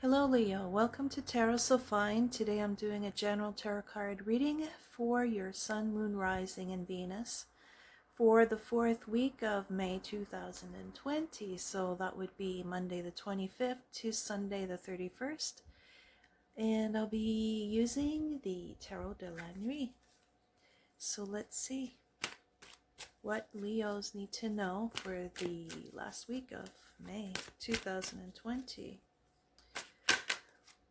Hello Leo, welcome to Tarotsofine. Today I'm doing a general tarot card reading for your Sun, Moon, Rising, and Venus for the 4th week of May 2020. So that would be Monday the 25th to Sunday the 31st. And I'll be using the tarotsofine. So let's see what Leos need to know for the last week of May 2020.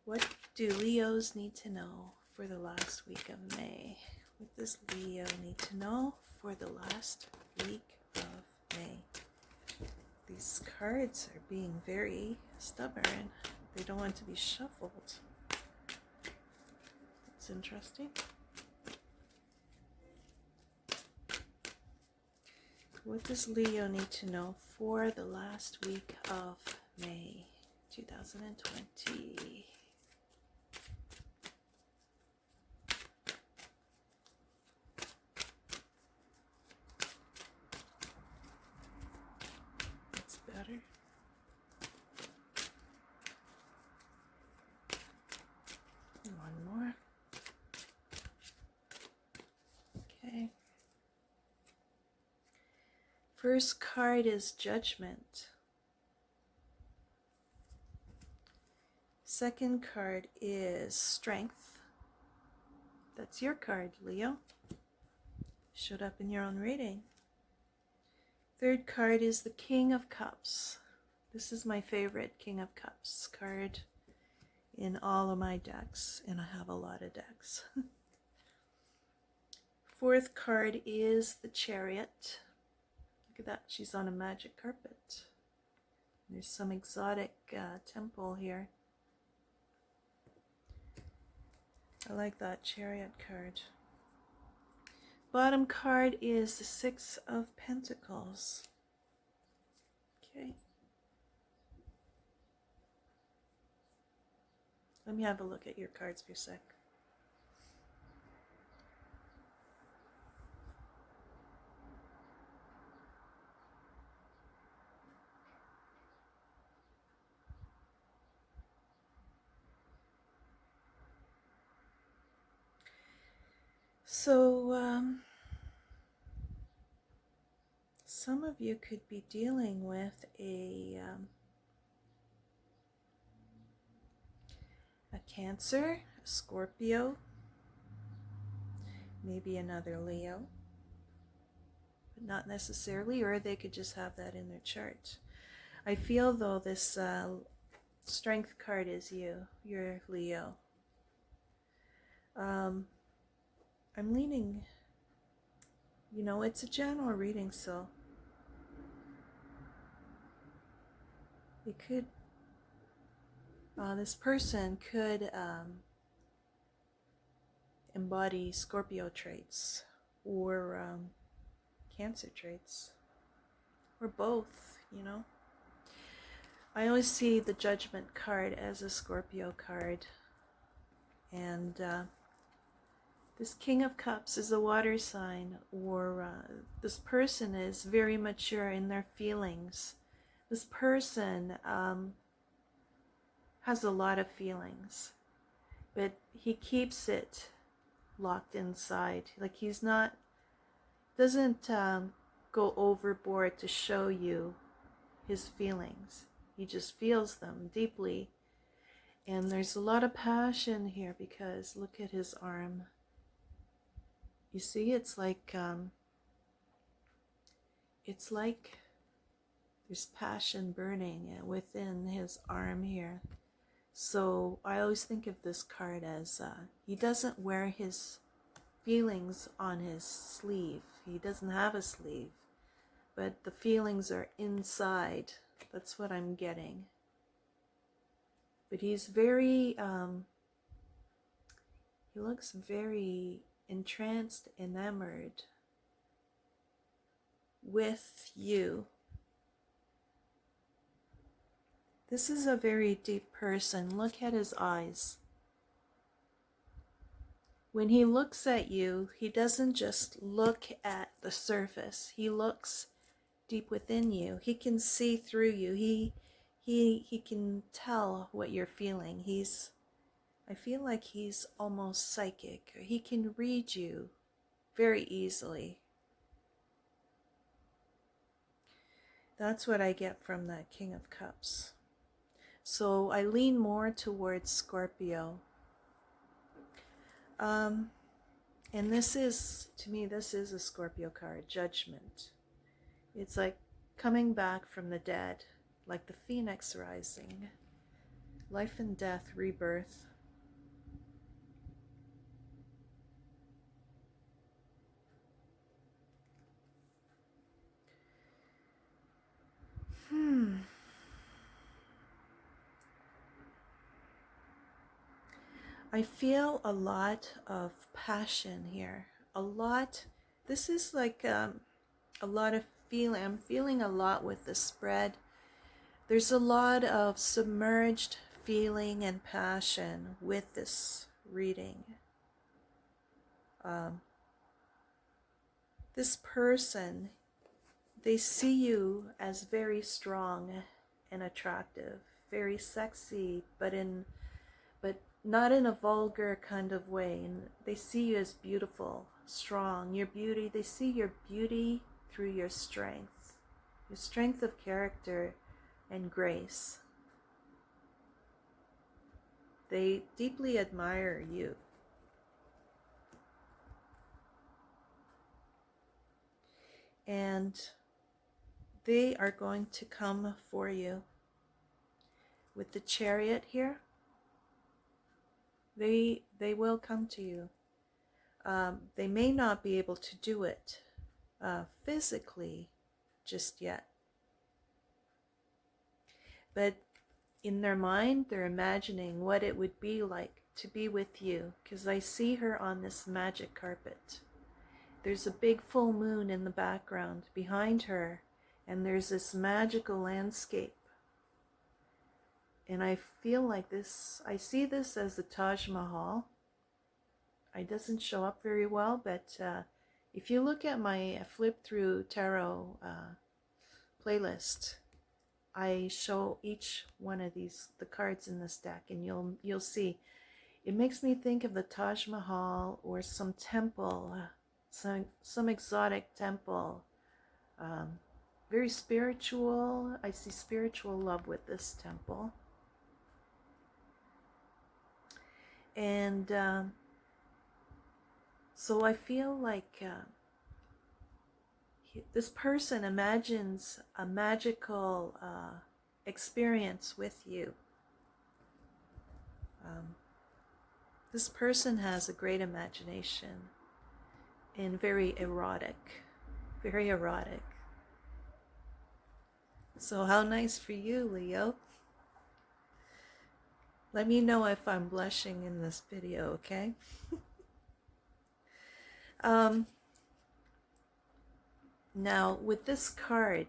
What do Leos need to know for the last week of May? What does Leo need to know for the last week of May? These cards are being very stubborn. They don't want to be shuffled. It's interesting. What does Leo need to know for the last week of May 2020? Better. One more. Okay. First card is Judgment. Second card is Strength. That's your card, Leo. Showed up in your own reading. Third card is the King of Cups. This is my favorite King of Cups card in all of my decks, and I have a lot of decks. Fourth card is the Chariot. Look at that, she's on a magic carpet. There's some exotic temple here. I like that Chariot card. Bottom card is the Six of Pentacles. Okay. Let me have a look at your cards for a sec. So, some of you could be dealing with a Cancer, a Scorpio, maybe another Leo, but not necessarily, or they could just have that in their chart. I feel though this Strength card is you're Leo. I'm leaning, it's a general reading, so it could, this person could embody Scorpio traits or Cancer traits, or both, I always see the Judgment card as a Scorpio card, and this King of Cups is a water sign, or this person is very mature in their feelings. This person has a lot of feelings, but he keeps it locked inside. Like doesn't go overboard to show you his feelings. He just feels them deeply. And there's a lot of passion here because look at his arm. You see, it's like there's passion burning within his arm here. So I always think of this card as he doesn't wear his feelings on his sleeve. He doesn't have a sleeve, but the feelings are inside. That's what I'm getting. But he's very, he looks very entranced, enamored with you. This is a very deep person. Look at his eyes. When he looks at you, he doesn't just look at the surface. He looks deep within you. He can see through you. he can tell what you're feeling. I feel like he's almost psychic. He can read you very easily. That's what I get from that King of Cups. So I lean more towards Scorpio. And this is, to me, this is a Scorpio card, Judgment. It's like coming back from the dead, like the phoenix rising. Life and death, rebirth. I feel a lot of passion here. A lot. This is like a lot of feeling. I'm feeling a lot with the spread. There's a lot of submerged feeling and passion with this reading. This person, they see you as very strong and attractive, very sexy, but not in a vulgar kind of way. And they see you as beautiful, strong, your beauty. They see your beauty through your strength of character and grace. They deeply admire you. And they are going to come for you. With the Chariot here, they will come to you. They may not be able to do it physically just yet. But in their mind, they're imagining what it would be like to be with you, because I see her on this magic carpet. There's a big full moon in the background behind her, and there's this magical landscape. And I feel like this, I see this as the Taj Mahal. It doesn't show up very well, but if you look at my flip through tarot playlist, I show each one of the cards in this deck, and you'll see. It makes me think of the Taj Mahal or some temple, some exotic temple. Very spiritual. I see spiritual love with this temple. And so I feel like this person imagines a magical experience with you. This person has a great imagination and very erotic. Very erotic. So how nice for you, Leo. Let me know if I'm blushing in this video, okay? Now, with this card,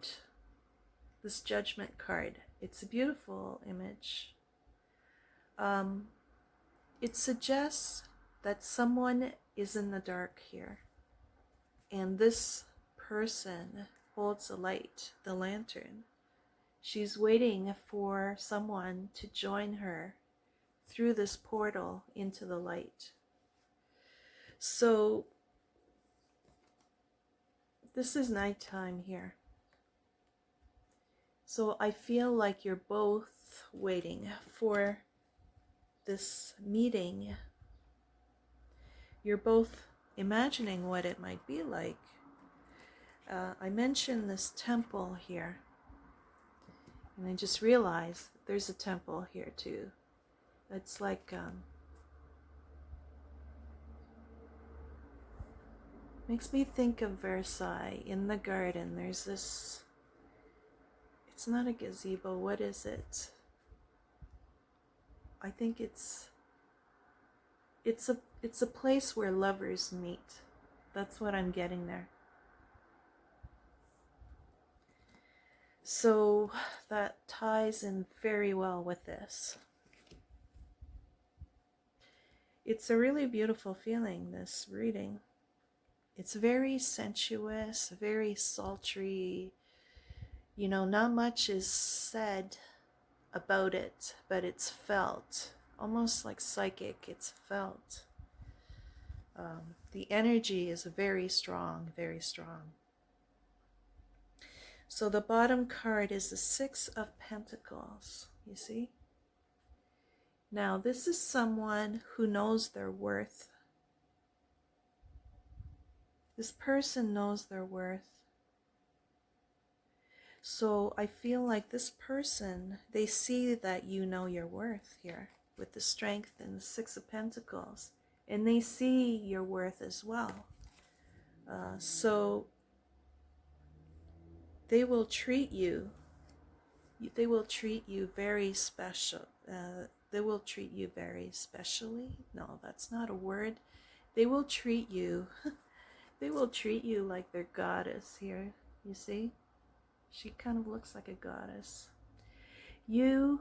this Judgment card, it's a beautiful image. It suggests that someone is in the dark here, and this person holds a light, the lantern. She's waiting for someone to join her through this portal into the light. So this is nighttime here. So I feel like you're both waiting for this meeting. You're both imagining what it might be like. I mentioned this temple here, and I just realized there's a temple here too. It's like makes me think of Versailles. In the garden there's this, it's not a gazebo, what is it? I think it's a place where lovers meet. That's what I'm getting there. So that ties in very well with this. It's a really beautiful feeling, this reading. It's very sensuous, very sultry. You know, not much is said, about it, but it's felt. Almost like psychic, it's felt. The energy is very strong, very strong. So the bottom card is the Six of Pentacles, you see? Now, this is someone who knows their worth. This person knows their worth. So I feel like this person, they see that you know your worth here with the Strength and the Six of Pentacles. And they see your worth as well. So they will treat you very special. They will treat you very specially. No, that's not a word. They will treat you, they will treat you like their goddess here, you see? She kind of looks like a goddess. You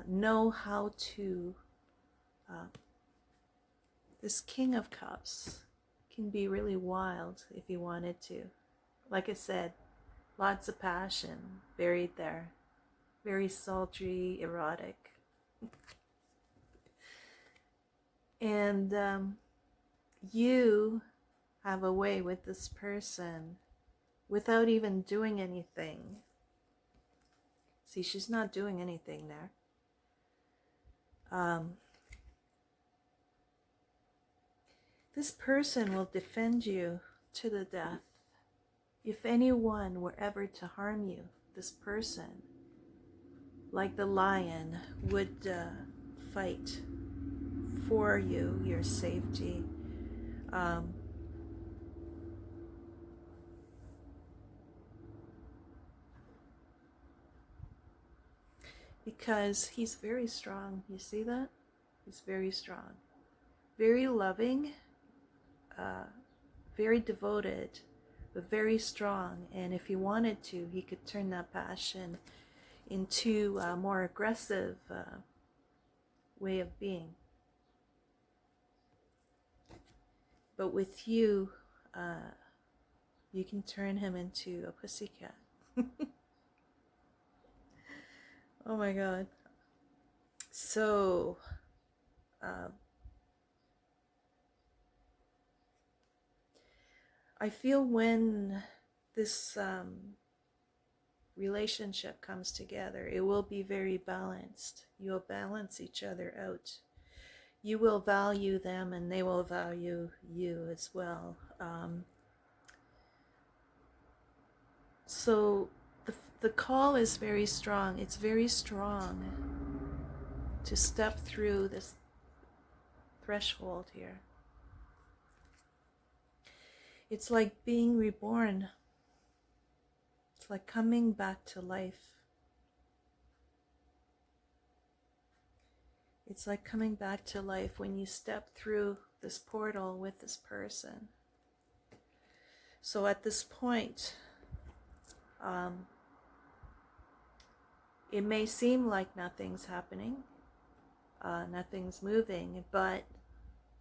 know how to, this King of Cups can be really wild if you wanted to. Like I said, lots of passion buried there. Very sultry, erotic. And you have a way with this person without even doing anything. See, she's not doing anything there. This person will defend you to the death. If anyone were ever to harm you, this person, like the lion, would fight for you, your safety. Because he's very strong. You see that? He's very strong. Very loving, very devoted, but very strong. And if he wanted to, he could turn that passion into a more aggressive way of being. But with you, you can turn him into a pussycat. Oh my God. So, I feel when this relationship comes together, it will be very balanced. You'll balance each other out. You will value them and they will value you as well. So the call is very strong. It's very strong to step through this threshold here. It's like being reborn. It's like coming back to life. It's like coming back to life when you step through this portal with this person. So at this point, it may seem like nothing's happening, nothing's moving, but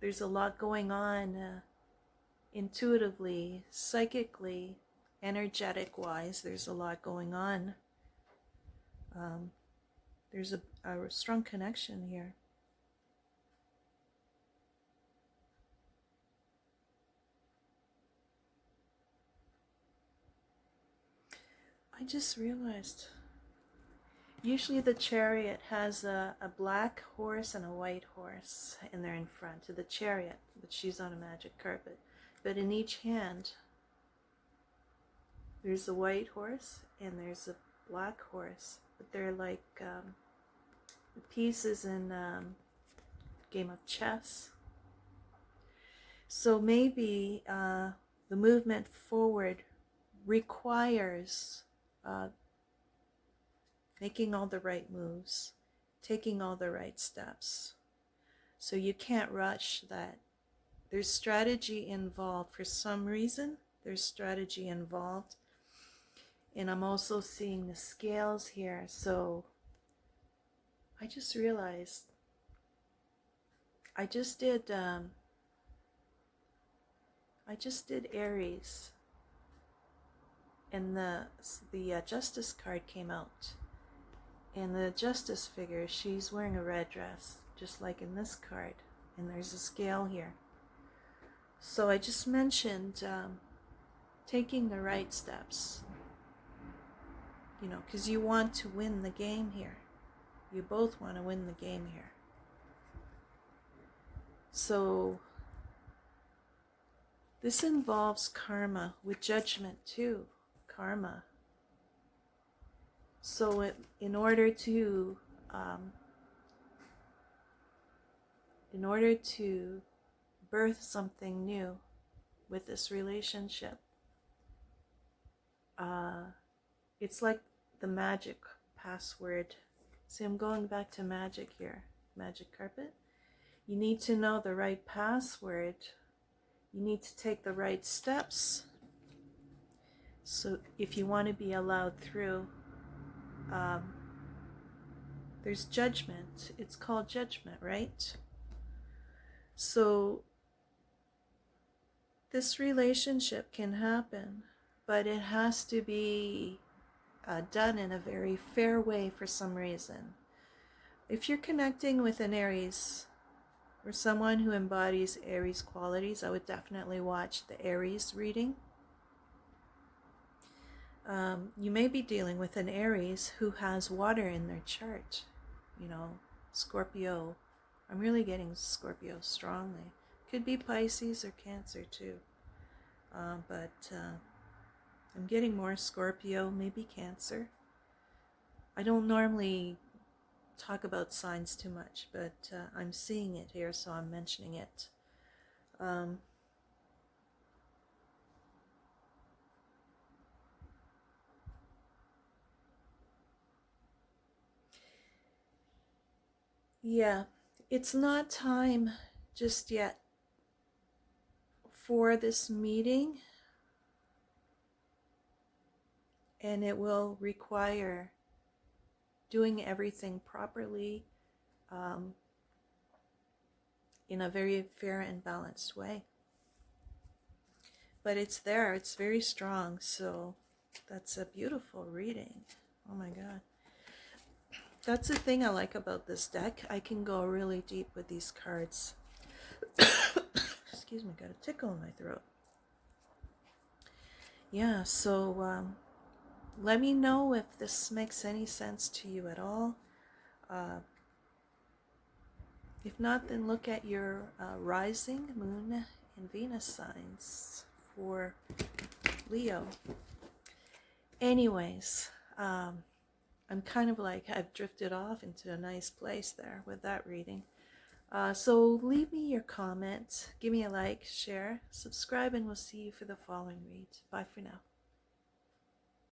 there's a lot going on intuitively, psychically, energetic-wise. There's a lot going on. There's a strong connection here. I just realized, usually the Chariot has a black horse and a white horse, and they're in front of the Chariot, but she's on a magic carpet. But in each hand, there's a white horse and there's a black horse, but they're like pieces in a game of chess. So maybe the movement forward requires making all the right moves, taking all the right steps. So you can't rush that. There's strategy involved. For some reason, there's strategy involved. And I'm also seeing the scales here. So I just realized I just did Aries, and the Justice card came out. And the Justice figure, she's wearing a red dress, just like in this card. And there's a scale here. So I just mentioned taking the right steps. You know, because you want to win the game here. You both want to win the game here. So this involves karma with judgment too. Karma. So in order to birth something new with this relationship, it's like the magic password. See, I'm going back to magic here. Magic carpet. You need to know the right password. You need to take the right steps. So if you want to be allowed through, there's judgment. It's called judgment, right? So this relationship can happen, but it has to be done in a very fair way for some reason. If you're connecting with an Aries or someone who embodies Aries qualities, I would definitely watch the Aries reading. You may be dealing with an Aries who has water in their chart. You know, Scorpio. I'm really getting Scorpio strongly. Could be Pisces or Cancer too. But I'm getting more Scorpio, maybe Cancer. I don't normally talk about signs too much, but I'm seeing it here, so I'm mentioning it. Yeah, it's not time just yet for this meeting, and it will require doing everything properly in a very fair and balanced way. But it's there, it's very strong, so that's a beautiful reading. Oh my God. That's the thing I like about this deck. I can go really deep with these cards. Excuse me, got a tickle in my throat. Yeah, so let me know if this makes any sense to you at all. If not, then look at your rising, moon, and Venus signs for Leo. Anyways, I'm kind of like, I've drifted off into a nice place there with that reading. So leave me your comments, give me a like, share, subscribe, and we'll see you for the following read. Bye for now.